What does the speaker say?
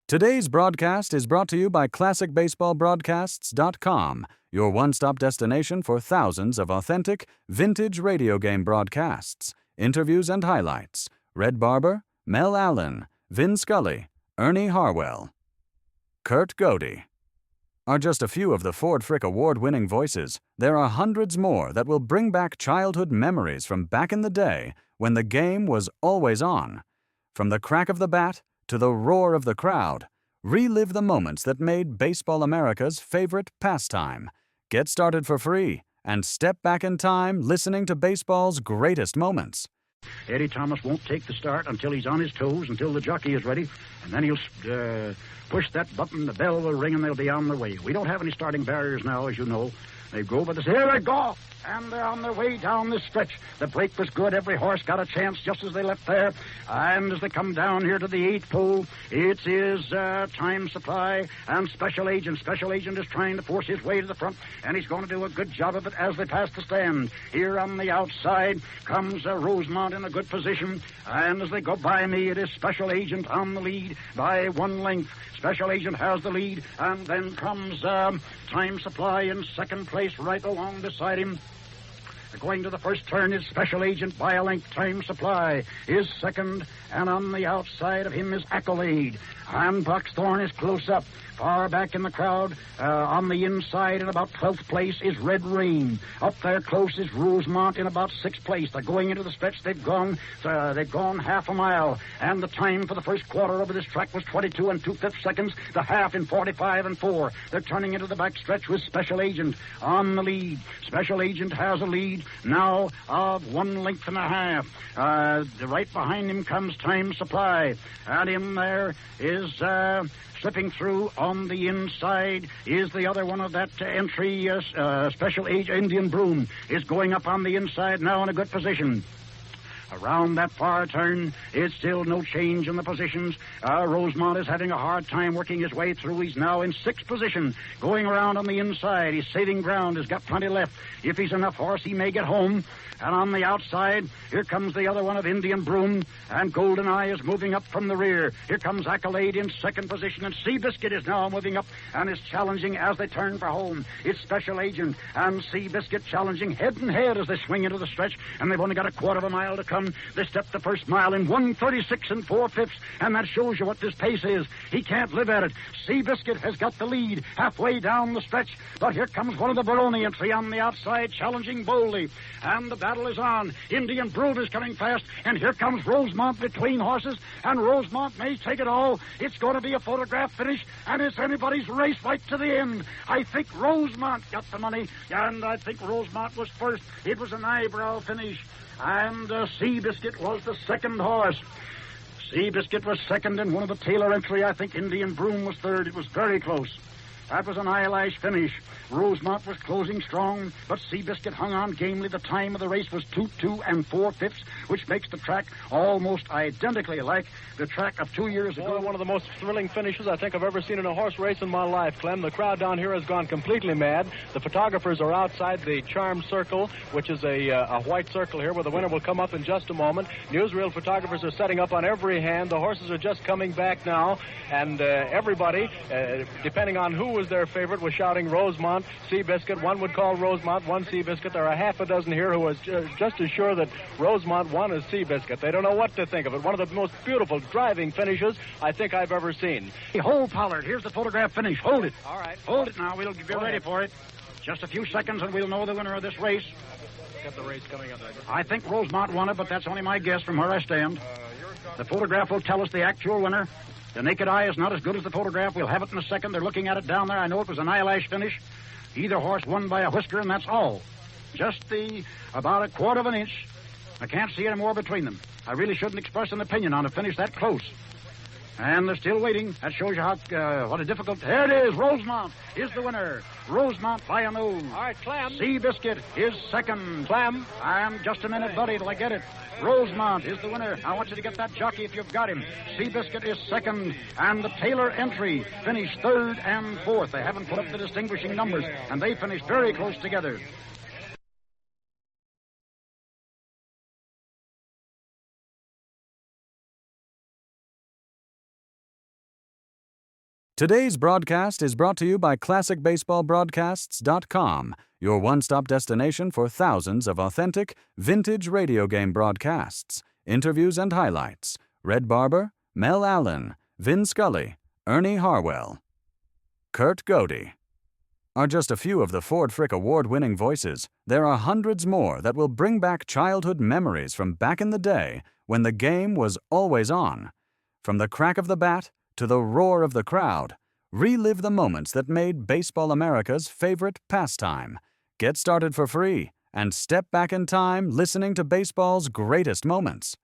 Today's broadcast is brought to you by ClassicBaseballBroadcasts.com, your one-stop destination for thousands of authentic, vintage radio game broadcasts, interviews and highlights. Red Barber, Mel Allen, Vin Scully, Ernie Harwell, Kurt Godey are just a few of the Ford Frick Award-winning voices. There are hundreds more that will bring back childhood memories from back in the day when the game was always on. From the crack of the bat to the roar of the crowd, relive the moments that made Baseball America's favorite pastime. Get started for free and step back in time listening to baseball's greatest moments. Eddie Thomas won't take the start until he's on his toes, until the jockey is ready, and then he'll push that button, the bell will ring, and they'll be on their way. We don't have any starting barriers now, as you know. They go by this. Here they go! And they're on their way down this stretch. The break was good. Every horse got a chance just as they left there. And as they come down here to the 8th pole, it is Time Supply and Special Agent. Special Agent is trying to force his way to the front, and he's going to do a good job of it as they pass the stand. Here on the outside comes Rosemont in a good position. And as they go by me, it is Special Agent on the lead by 1 length. Special Agent has the lead, and then comes Time Supply in second place right along beside him. Going to the first turn is Special Agent by a length. Time Supply is second, and on the outside of him is Accolade. And Buckthorn is close up. Far back in the crowd, on the inside in about 12th place is Red Rain. Up there close is Rosemont in about 6th place. They're going into the stretch. They've gone half a mile. And the time for the first quarter over this track was 22 2/5 seconds. The half in 45 4. They're turning into the back stretch with Special Agent on the lead. Special Agent has a lead now of 1 length and a half. Right behind him comes Time Supply. And in there is slipping through on the inside is the other one of that entry. Special Agent Indian Broom is going up on the inside now in a good position. Around that far turn, it's still no change in the positions. Rosemont is having a hard time working his way through. He's now in 6th position, going around on the inside. He's saving ground, has got plenty left. If he's enough horse, he may get home. And on the outside, here comes the other one of Indian Broom, and Golden Eye is moving up from the rear. Here comes Accolade in second position, and Seabiscuit is now moving up and is challenging as they turn for home. It's Special Agent and Seabiscuit challenging head and head as they swing into the stretch, and they've only got a quarter of a mile to come. They step the first mile in 1:36 4/5, and that shows you what this pace is. He can't live at it. Seabiscuit has got the lead halfway down the stretch, but here comes one of the Baroni entry on the outside, challenging boldly, and the battle is on. Indian Broom is coming fast, and here comes Rosemont between horses, and Rosemont may take it all. It's going to be a photograph finish, and it's anybody's race right to the end. I think Rosemont got the money, and I think Rosemont was first. It was an eyebrow finish. And Seabiscuit was the second horse. Seabiscuit was second in one of the Taylor entry. I think Indian Broom was third. It was very close. That was an eyelash finish. Rosemont was closing strong, but Seabiscuit hung on gamely. The time of the race was 2 4/5, which makes the track almost identically like the track of 2 years ago. One of the most thrilling finishes I think I've ever seen in a horse race in my life, Clem. The crowd down here has gone completely mad. The photographers are outside the Charm Circle, which is a white circle here where the winner will come up in just a moment. Newsreel photographers are setting up on every hand. The horses are just coming back now, and everybody, depending on who was their favorite, was shouting Rosemont, Seabiscuit. One would call Rosemont, one Seabiscuit. There are half a dozen here who is just as sure that Rosemont won as Seabiscuit. They don't know what to think of it. One of the most beautiful driving finishes I think I've ever seen. Hold, Pollard. Here's the photograph finish. Hold it. All right. Hold it now. We'll get ready for it. Just a few seconds and we'll know the winner of this race. Got the race coming up. I think Rosemont won it, but that's only my guess from where I stand. The photograph will tell us the actual winner. The naked eye is not as good as the photograph. We'll have it in a second. They're looking at it down there. I know it was an eyelash finish. Either horse won by a whisker, and that's all. Just about a quarter of an inch. I can't see any more between them. I really shouldn't express an opinion on a finish that close. And they're still waiting. That shows you how what a difficult... There it is. Rosemont is the winner. Rosemont by a nose. All right, Clem. Seabiscuit is second. Clem. I'm just a minute, buddy, till I get it. Rosemont is the winner. I want you to get that jockey if you've got him. Seabiscuit is second, and the Taylor entry finished third and fourth. They haven't put up the distinguishing numbers, and they finished very close together. Today's broadcast is brought to you by ClassicBaseballBroadcasts.com, your one-stop destination for thousands of authentic, vintage radio game broadcasts, interviews and highlights. Red Barber, Mel Allen, Vin Scully, Ernie Harwell, Kurt Godey are just a few of the Ford Frick award-winning voices. There are hundreds more that will bring back childhood memories from back in the day when the game was always on. From the crack of the bat to the roar of the crowd, relive the moments that made Baseball America's favorite pastime. Get started for free and step back in time listening to baseball's greatest moments.